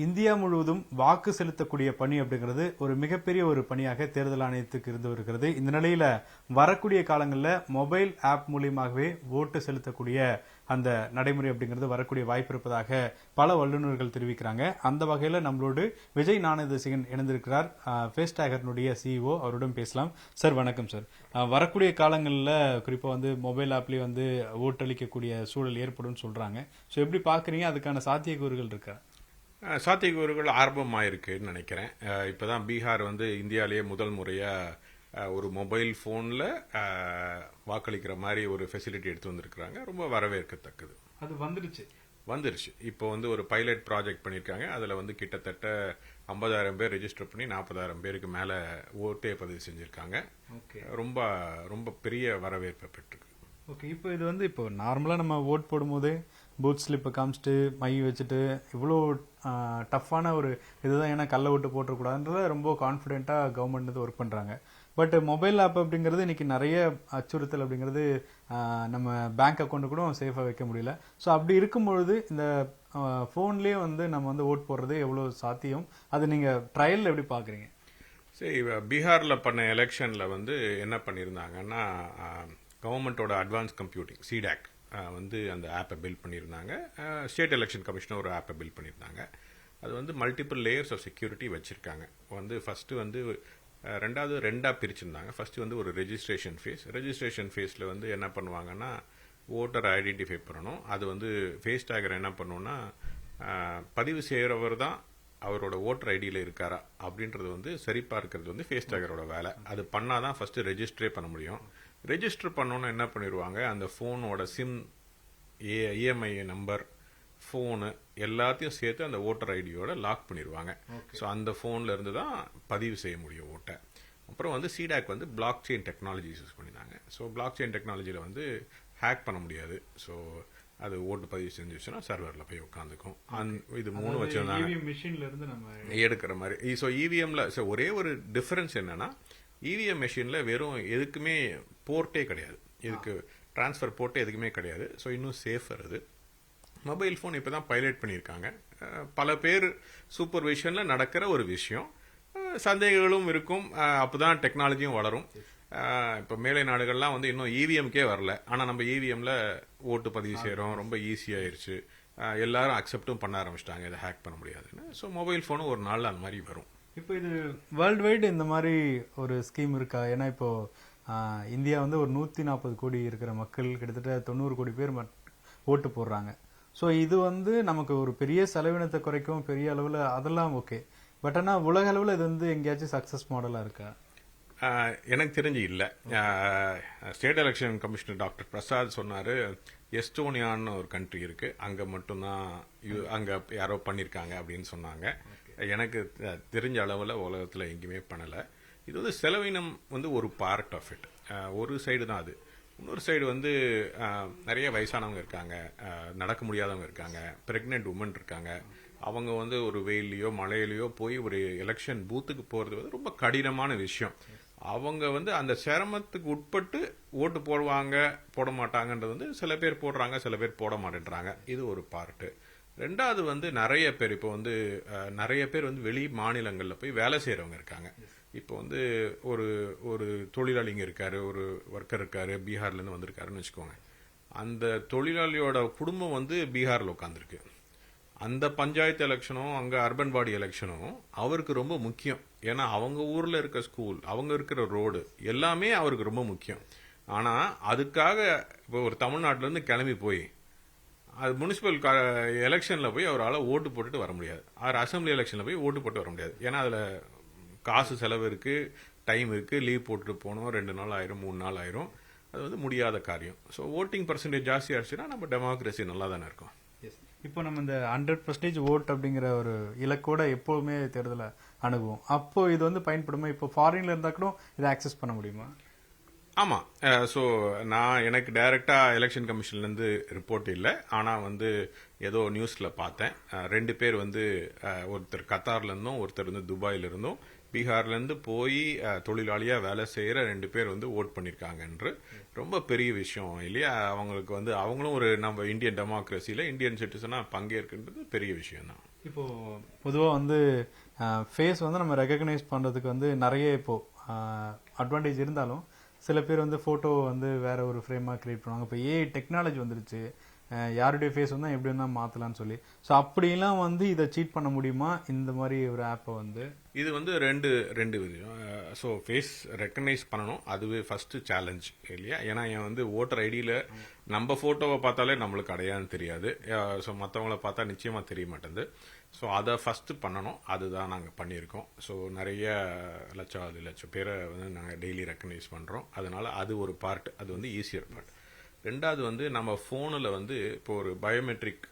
India முழுவதும் வாக்கு செலுத்தக்கூடிய பணி அப்படிங்கிறது ஒரு மிகப்பெரிய ஒரு பணியாக தேர்தல் ஆணையத்துக்கு இருந்து வருகிறது. இந்த நிலையில வரக்கூடிய காலங்களில் மொபைல் ஆப் மூலியமாகவே ஓட்டு செலுத்தக்கூடிய அந்த நடைமுறை அப்படிங்கிறது வரக்கூடிய வாய்ப்பு இருப்பதாக பல வல்லுநர்கள் தெரிவிக்கிறாங்க. அந்த வகையில நம்மளோடு விஜய் ஞானதேசிகன் இணைந்திருக்கிறார், ஃபேஸ்டாகர்னுடைய சிஇஓ. அவருடன் பேசலாம். சார் வணக்கம் சார். வரக்கூடிய காலங்களில் குறிப்பா மொபைல் ஆப்லயே ஓட்டளிக்கக்கூடிய சூழல் ஏற்படும் சொல்றாங்க. ஸோ எப்படி பாக்குறீங்க? அதுக்கான சாத்தியக்கூறுகள் இருக்கா? சாத்தியக்கூறுகள் ஆரம்பமாயிருக்குன்னு நினைக்கிறேன். இப்போதான் பீகார் இந்தியாவிலேயே முதல் முறையா ஒரு மொபைல் போன்ல வாக்களிக்கிற மாதிரி ஒரு ஃபெசிலிட்டி எடுத்து வந்திருக்கிறாங்க. ரொம்ப வரவேற்கத்தக்கது. அது வந்துருச்சு. இப்போ ஒரு பைலட் ப்ராஜெக்ட் பண்ணியிருக்காங்க. அதில் கிட்டத்தட்ட 50,000 பேர் ரெஜிஸ்டர் பண்ணி 40,000 பேருக்கு மேலே ஓட்டே பதிவு செஞ்சுருக்காங்க. ரொம்ப ரொம்ப பெரிய வரவேற்பை பெற்றிருக்கு. ஓகே, இப்போ இது இப்போ நார்மலாக நம்ம ஓட் போடும்போது பூத் ஸ்லிப்பை காமிச்சிட்டு மை வச்சுட்டு இவ்வளோ டஃப்பான ஒரு இதுதான், ஏன்னா கள்ள ஓட்டு போட்டக்கூடாதுன்றத ரொம்ப கான்ஃபிடென்ட்டாக கவர்மெண்ட் ஒர்க் பண்ணுறாங்க. பட் மொபைல் ஆப் அப்படிங்கிறது இன்னைக்கு நிறைய அச்சுறுத்தல் அப்படிங்கிறது, நம்ம பேங்க் அக்கௌண்ட்டு கூட சேஃபாக வைக்க முடியல. ஸோ அப்படி இருக்கும்பொழுது இந்த ஃபோன்லேயே நம்ம ஓட் போடுறது எவ்வளோ சாத்தியம்? அது நீங்கள் ட்ரையலில் எப்படி பார்க்குறீங்க? சரி, பீகாரில் பண்ண எலெக்ஷனில் என்ன பண்ணியிருந்தாங்கன்னா, கவர்மெண்டோட அட்வான்ஸ் கம்ப்யூட்டிங் சிடாக் அந்த ஆப்பை பில்ட் பண்ணியிருந்தாங்க. ஸ்டேட் எலெக்ஷன் கமிஷனர் ஒரு ஆப்பை பில்ட் பண்ணியிருந்தாங்க. அது மல்டிபிள் லேயர்ஸ் ஆஃப் செக்யூரிட்டி வச்சிருக்காங்க. ஃபர்ஸ்ட் ரெண்டா பிரிச்சிருந்தாங்க. ஃபர்ஸ்ட் ஒரு ரெஜிஸ்ட்ரேஷன் ஃபேஸ்ல என்ன பண்ணுவாங்கன்னா, ஓட்டரை ஐடென்டிஃபை பண்ணணும். அது ஃபேஸ்டாகர் என்ன பண்ணுவோம்னா, பதிவு செய்யறவர் தான் அவரோட ஓட்டர் ஐடியில் இருக்காரா அப்படின்றது சரிபார்க்கிறது ஃபேஸ்டாகரோட வேலை. அது பண்ணாதான் ஃபர்ஸ்ட் ரெஜிஸ்டரே பண்ண முடியும். ரெஜிஸ்டர் பண்ணோன்னு என்ன பண்ணிடுவாங்க, அந்த ஃபோனோட சிம், இஎம்ஐ நம்பர், ஃபோனு எல்லாத்தையும் சேர்த்து அந்த ஓட்டர் ஐடியோட லாக் பண்ணிடுவாங்க. ஸோ அந்த ஃபோன்ல இருந்து தான் பதிவு செய்ய முடியும் ஓட்டை. அப்புறம் C-DAC block chain technology use பண்ணியிருந்தாங்க. ஸோ பிளாக் செயின் டெக்னாலஜியில் ஹேக் பண்ண முடியாது. ஸோ அது ஓட்டு பதிவு செஞ்சுச்சுன்னா சர்வரில் போய் உட்காந்துக்கும். இது 3 வச்சிருந்தாங்க எடுக்கிற மாதிரி. ஸோ இவிஎம்ல ஒரே ஒரு டிஃபரன்ஸ் என்னன்னா, இவிஎம் மெஷின்ல வெறும் எதுக்குமே போர்ட்டே கிடையாது, இதுக்கு டிரான்ஸ்ஃபர் போர்ட்டே எதுக்குமே கிடையாது. ஸோ இன்னும் சேஃபர். அது மொபைல் ஃபோன் இப்போதான் பைலட் பண்ணியிருக்காங்க. பல பேர் சூப்பர்விஷன்ல நடக்கிற ஒரு விஷயம். சந்தேகங்களும் இருக்கும். அப்போதான் டெக்னாலஜியும் வளரும். இப்போ மேலை நாடுகள்லாம் இன்னும் இவிஎம்கே வரல. ஆனால் நம்ம இவிஎம்ல ஓட்டு பதிவு செய்கிறோம். ரொம்ப ஈஸியாயிருச்சு. எல்லாரும் அக்செப்டும் பண்ண ஆரம்பிச்சிட்டாங்க, இதை ஹேக் பண்ண முடியாதுன்னு. ஸோ மொபைல் ஃபோனும் ஒரு நாள் அந்த மாதிரி வரும். இப்போ இது வேர்ல்டு வைடு இந்த மாதிரி ஒரு ஸ்கீம் இருக்கா? ஏன்னா இப்போ இந்தியா ஒரு 140 கோடி இருக்கிற மக்கள், கிட்டத்தட்ட 90 கோடி பேர் ஓட்டு போடுறாங்க. ஸோ இது நமக்கு ஒரு பெரிய செலவினத்தை குறைக்கும், பெரிய அளவில், அதெல்லாம் ஓகே. பட் ஆனால் உலக அளவில் இது எங்கேயாச்சும் சக்சஸ் மாடலா இருக்கா? எனக்கு தெரிஞ்சு இல்லை. State election commissioner doctor Prasad சொன்னாரு, எஸ்டோனியான்னு ஒரு கண்ட்ரி இருக்கு, அங்க மட்டும்தான் அங்க யாரோ பண்ணிருக்காங்க அப்படின்னு சொன்னாங்க. எனக்கு தெரிஞ்ச அளவில் உலகத்தில் எங்கேயுமே பண்ணல. இது செலவினம் ஒரு பார்ட் ஆஃப் இட். ஒரு சைடு தான் அது. இன்னொரு சைடு நிறைய வயசானவங்க இருக்காங்க, நடக்க முடியாதவங்க இருக்காங்க, பிரெக்னென்ட் உமன் இருக்காங்க. அவங்க ஒரு வெயிலையோ மழையிலையோ போய் ஒரு எலெக்ஷன் பூத்துக்கு போறது ரொம்ப கடினமான விஷயம். அவங்க அந்த சிரமத்துக்கு உட்பட்டு ஓட்டு போடுவாங்க போட மாட்டாங்கன்றது சில பேர் போடுறாங்க, சில பேர் போட மாட்டேன்றாங்க. இது ஒரு பார்ட்டு. ரெண்டாவது நிறைய பேர் இப்போ நிறைய பேர் வெளி மாநிலங்களில் போய் வேலை செய்யறவங்க இருக்காங்க. இப்போ ஒரு ஒரு தொழிலாளிங்க இருக்காரு, ஒரு ஒர்க்கர் இருக்காரு, பீகார்ல இருந்து வந்திருக்காருன்னு வச்சுக்கோங்க. அந்த தொழிலாளியோட குடும்பம் பீகார்ல உட்காந்துருக்கு. அந்த பஞ்சாயத்து எலெக்ஷனும் அங்க அர்பன் பாடி எலெக்ஷனும் அவருக்கு ரொம்ப முக்கியம். ஏன்னா அவங்க ஊர்ல இருக்க ஸ்கூல், அவங்க இருக்கிற ரோடு எல்லாமே அவருக்கு ரொம்ப முக்கியம். ஆனா அதுக்காக இப்போ ஒரு தமிழ்நாட்டில இருந்து கிளம்பி போய் அது முனிசிபல் எலெக்ஷன்ல போய் அவரால் ஓட்டு போட்டுட்டு வர முடியாது. அவர் அசம்பிளி எலெக்ஷன்ல போய் ஓட்டு போட்டு வர முடியாது. ஏன்னா அதுல காசு செலவு இருக்கு, டைம் இருக்கு, லீவ் போட்டுட்டு போகணும், 2 நாள் ஆயிரும், 3 நாள் ஆயிரும். அது முடியாத காரியம். ஸோ ஓட்டிங் பர்சன்டேஜ் ஜாஸ்தி ஆச்சுன்னா நம்ம டெமோக்ரஸி நல்லா தானே இருக்கும். இப்போ நம்ம இந்த 100% ஓட் அப்படிங்கிற ஒரு இலக்கோட எப்போவுமே தேர்தலை அணுகுவோம். அப்போ இது பயன்படுமா? இப்போ ஃபாரின்ல இருந்தா கூட இதை ஆக்சஸ் பண்ண முடியுமா? ஆமா. ஸோ எனக்கு டைரக்டா எலெக்ஷன் கமிஷன்ல இருந்து ரிப்போர்ட் இல்லை. ஆனா ஏதோ நியூஸ்ல பார்த்தேன். 2 பேர் வந்து ஒருத்தர் கத்தார்ல இருந்தும் ஒருத்தர் வந்து துபாயில இருந்தும் பீகார்ல இருந்து போய் தொழிலாளியா வேலை செய்யற 2 பேர் வந்து ஓட் பண்ணிருக்காங்கன்று ரொம்ப பெரிய விஷயம் இல்லையா? அவங்களுக்கு வந்து அவங்களும் ஒரு நம்ம இந்தியன் டெமோக்ரஸியில இந்தியன் சிட்டிசனா பங்கேற்கின்றது பெரிய விஷயம் தான். இப்போ பொதுவா வந்து ஃபேஸ் வந்து நம்ம ரெகக்னைஸ் பண்றதுக்கு வந்து நிறைய இப்போ அட்வான்டேஜ் இருந்தாலும் சில பேர் வந்து போட்டோ வந்து வேற ஒரு ஃப்ரேமா கிரியேட் பண்ணுவாங்க. இப்போ ஏஐ டெக்னாலஜி வந்துருச்சு, யாருடைய ஃபேஸ் வந்தா எப்படி வேணா மாத்தலாம்னு சொல்லி. ஸோ அப்படிலாம் வந்து இதை சீட் பண்ண முடியுமா இந்த மாதிரி ஒரு ஆப்பை வந்து? இது வந்து ரெண்டு விதம். ஸோ ஃபேஸ் ரெக்கக்னைஸ் பண்ணணும், அதுவே ஃபர்ஸ்ட் சேலஞ்ச் இல்லையா? ஏன்னா என் வந்து ஓட்டர் ஐடியில நம்ம போட்டோவை பார்த்தாலே நம்மளுக்கு அடையாளம் தெரியாது. ஸோ மற்றவங்கள பார்த்தா நிச்சயமா தெரிய மாட்டேங்குது. ஸோ அதை ஃபர்ஸ்ட் பண்ணணும். அதுதான் நாங்கள் பண்ணியிருக்கோம். ஸோ நிறைய லட்சம் பேரை வந்து நாங்கள் டெய்லி ரெக்கக்னைஸ் பண்றோம். அதனால அது ஒரு பார்ட், அது வந்து ஈஸியர் பார்ட். ரெண்டாவது வந்து நம்ம போனில் வந்து இப்போ ஒரு பயோமெட்ரிக்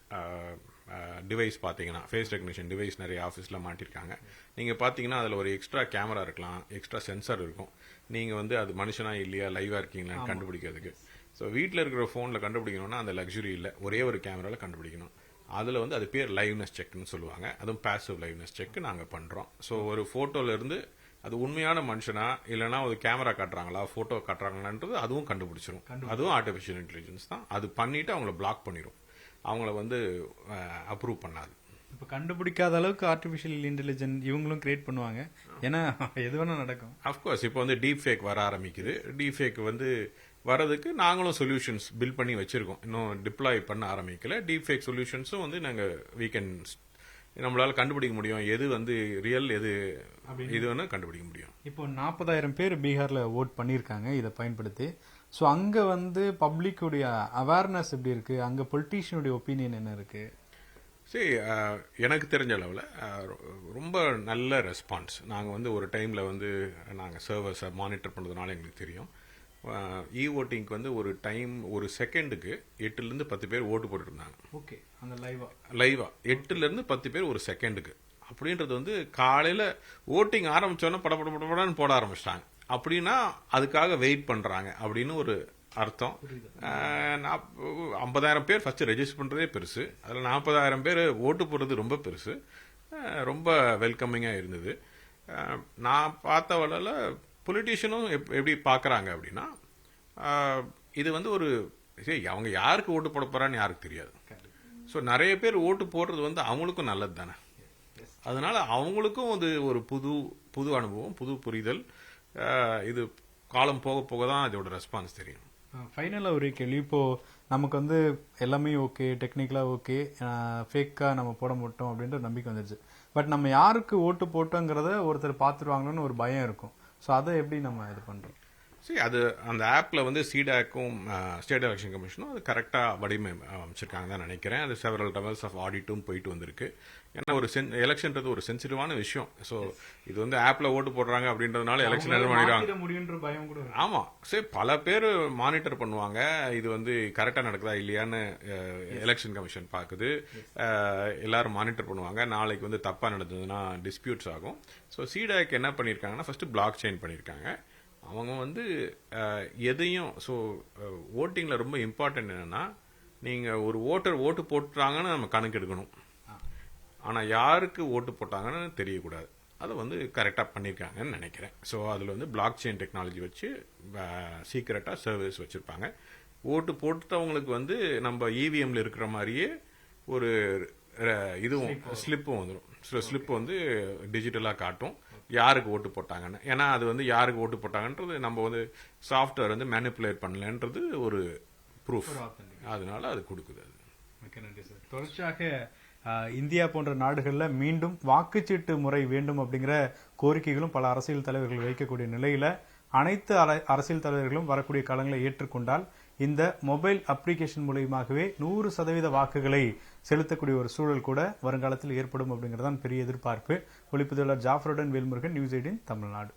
டிவைஸ் பார்த்தீங்கன்னா, ஃபேஸ் ரெகக்னிஷன் டிவைஸ் நிறைய ஆஃபீஸில் மாட்டிருக்காங்க. நீங்கள் பார்த்தீங்கன்னா அதில் ஒரு எக்ஸ்ட்ரா கேமரா இருக்கலாம், எக்ஸ்ட்ரா சென்சார் இருக்கும். நீங்கள் வந்து அது மனுஷனா இல்லையா, லைவாக இருக்கீங்களான்னு கண்டுபிடிக்கிறதுக்கு. ஸோ வீட்டில் இருக்கிற ஃபோனில் கண்டுபிடிக்கணும்னா அந்த லக்ஸுரி இல்லை, ஒரே ஒரு கேமராவில் கண்டுபிடிக்கணும். அதில் வந்து அது பேர் லைவ்னஸ் செக்னு சொல்லுவாங்க. அதுவும் பாசிவ் லைவ்னஸ் செக் நாங்கள் பண்ணுறோம். ஸோ ஒரு ஃபோட்டோல இருந்து அது உண்மையான மனுஷனா இல்லைன்னா ஒரு கேமரா காட்டுறாங்களா, போட்டோ காட்டுறாங்களான்றது அதுவும் கண்டுபிடிச்சிரும். அதுவும் ஆர்டிஃபிஷியல் இன்டெலிஜென்ஸ் தான். அது பண்ணிட்டு அவங்கள பிளாக் பண்ணிடும், அவங்கள வந்து அப்ரூவ் பண்ணாது. இப்போ கண்டுபிடிக்காத அளவுக்கு ஆர்டிஃபிஷியல் இன்டெலிஜென்ஸ் இவங்களும் கிரியேட் பண்ணுவாங்க. ஏன்னா எது வேணா நடக்கும். அஃப்கோர்ஸ் இப்போ வந்து டீப் ஃபேக் வர ஆரம்பிக்குது. டீப் ஃபேக் வந்து வரதுக்கு நாங்களும் சொல்யூஷன்ஸ் பில்ட் பண்ணி வச்சிருக்கோம். இன்னும் டிப்ளாய் பண்ண ஆரம்பிக்கல. டீப் ஃபேக் சொல்யூஷன்ஸும் வந்து நாங்கள் நம்மளால கண்டுபிடிக்க முடியும், எது வந்து ரியல் எது இதுன்னு கண்டுபிடிக்க முடியும். இப்போ 40,000 பேர் பீகார்ல ஓட் பண்ணியிருக்காங்க இதை பயன்படுத்தி. ஸோ அங்க வந்து பப்ளிக்குடைய அவேர்னஸ் எப்படி இருக்கு, அங்க பொலிட்டீஷியனுடைய ஒப்பீனியன் என்ன இருக்கு? சரி, எனக்கு தெரிஞ்ச அளவில் ரொம்ப நல்ல ரெஸ்பான்ஸ். நாங்கள் வந்து ஒரு டைமில் வந்து நாங்கள் சர்வர்ஸை மானிட்டர் பண்ணுறதுனால எங்களுக்கு தெரியும். இ ஓட்டிங்க்கு வந்து ஒரு டைம் ஒரு செகண்டுக்கு 8லேருந்து 10 பேர் ஓட்டு போட்டுட்டு இருந்தாங்க. ஓகே, அந்த லைவா 8லேருந்து 10 பேர் ஒரு செகண்டுக்கு. அப்படின்றது வந்து காலையில் ஓட்டிங் ஆரம்பிச்சோன்னா படப்படன்னு போட ஆரம்பிச்சிட்டாங்க. அப்படின்னா அதுக்காக வெயிட் பண்றாங்க அப்படின்னு ஒரு அர்த்தம். 50,000 பேர் ஃபர்ஸ்ட் ரெஜிஸ்டர் பண்றதே பெருசு, அதில் 40,000 பேர் ஓட்டு போடுறது ரொம்ப பெருசு. ரொம்ப வெல்கமிங்கா இருந்தது. நான் பார்த்த வழியில பொலிட்டீஷியனும் எப்படி பார்க்கறாங்க அப்படின்னா, இது வந்து ஒரு அவங்க யாருக்கு ஓட்டு போட போறான்னு யாருக்கு தெரியாது. ஸோ நிறைய பேர் ஓட்டு போடுறது வந்து அவங்களுக்கும் நல்லது தானே. அதனால அவங்களுக்கும் அது ஒரு புது அனுபவம், புது புரிதல். இது காலம் போக போக தான் இதோட ரெஸ்பான்ஸ் தெரியும். ஃபைனலாக ஒரு கேள்வி. இப்போ நமக்கு வந்து எல்லாமே ஓகே, டெக்னிக்கலா ஓகே, ஃபேக்கா நம்ம போட மாட்டோம் அப்படின்ற நம்பிக்கை வந்துருச்சு. பட் நம்ம யாருக்கு ஓட்டு போட்டோங்கிறத ஒருத்தர் பார்த்துருவாங்கன்னு ஒரு பயம் இருக்கும். ஸோ அதை எப்படி நம்ம இது பண்றோம்? சரி, அது அந்த ஆப்ல வந்து சிடாக்கும் ஸ்டேட் எலெக்ஷன் கமிஷனும் அது கரெக்டா வடிவமைச்சிருக்காங்க தான் நினைக்கிறேன். அது செவரல் லெவல்ஸ் ஆஃப் ஆடிட்டும் போயிட்டு வந்திருக்கு. ஏன்னா ஒரு எலெக்ஷன்றது ஒரு சென்சிட்டிவான விஷயம். ஸோ இது வந்து ஆப்ல ஓட்டு போடுறாங்க அப்படின்றதுனால எலெக்ஷன் என்ன பண்ணிடுவாங்க. ஆமா, சரி, பல பேர் மானிட்டர் பண்ணுவாங்க. இது வந்து கரெக்டா நடக்குதா இல்லையான்னு எலெக்ஷன் கமிஷன் பாக்குது. எல்லாரும் மானிட்டர் பண்ணுவாங்க. நாளைக்கு வந்து தப்பா நடந்ததுன்னா டிஸ்பியூட்ஸ் ஆகும். ஸோ சிடாக் என்ன பண்ணிருக்காங்கன்னா ஃபர்ஸ்ட் பிளாக் செயின் பண்ணிருக்காங்க. அவங்க வந்து எதையும், ஸோ ஓட்டிங்ல ரொம்ப இம்பார்ட்டன்ட் என்னன்னா, நீங்க ஒரு ஓட்டு போட்டுறாங்கன்னு நம்ம கணக்கு எடுக்கணும். ஆனா யாருக்கு ஓட்டு போட்டாங்கன்னு தெரியக்கூடாது. அதை வந்து கரெக்டா பண்ணிருக்காங்கன்னு நினைக்கிறேன். ஸோ அதுல வந்து பிளாக் செயின் டெக்னாலஜி வச்சு சீக்கிரட்டா சர்வீஸ் வச்சிருப்பாங்க. ஓட்டு போட்டவங்களுக்கு வந்து நம்ம இவிஎம்ல இருக்கிற மாதிரியே ஒரு இதுவும் ஸ்லிப்பும் வந்துடும். ஸ்லிப் வந்து டிஜிட்டலா காட்டும் யாருக்கு ஓட்டு போட்டாங்கன்னு. ஏன்னா அது வந்து யாருக்கு ஓட்டு போட்டாங்கன்றது நம்ம வந்து சாஃப்ட்வேர் வந்து மேனிப்புலேட் பண்ணலன்றது ஒரு ப்ரூஃப். அதனால அது கொடுக்குது. தொடர்ச்சியாக இந்தியா போன்ற நாடுகளில் மீண்டும் வாக்குச்சீட்டு முறை வேண்டும் அப்படிங்கிற கோரிக்கைகளும் பல அரசியல் தலைவர்கள் வைக்கக்கூடிய நிலையில அனைத்து அரசியல் தலைவர்களும் வரக்கூடிய காலங்களை ஏற்றுக்கொண்டால் இந்த மொபைல் அப்ளிகேஷன் மூலமாகவே 100% வாக்குகளை செலுத்தக்கூடிய ஒரு சூழல் கூட வருங்காலத்தில் ஏற்படும் அப்படிங்கறதான் பெரிய எதிர்பார்ப்பு. ஒளிப்பதிவாளர் ஜாஃபருடன் வேல்முருகன், நியூஸ் 18 தமிழ்நாடு.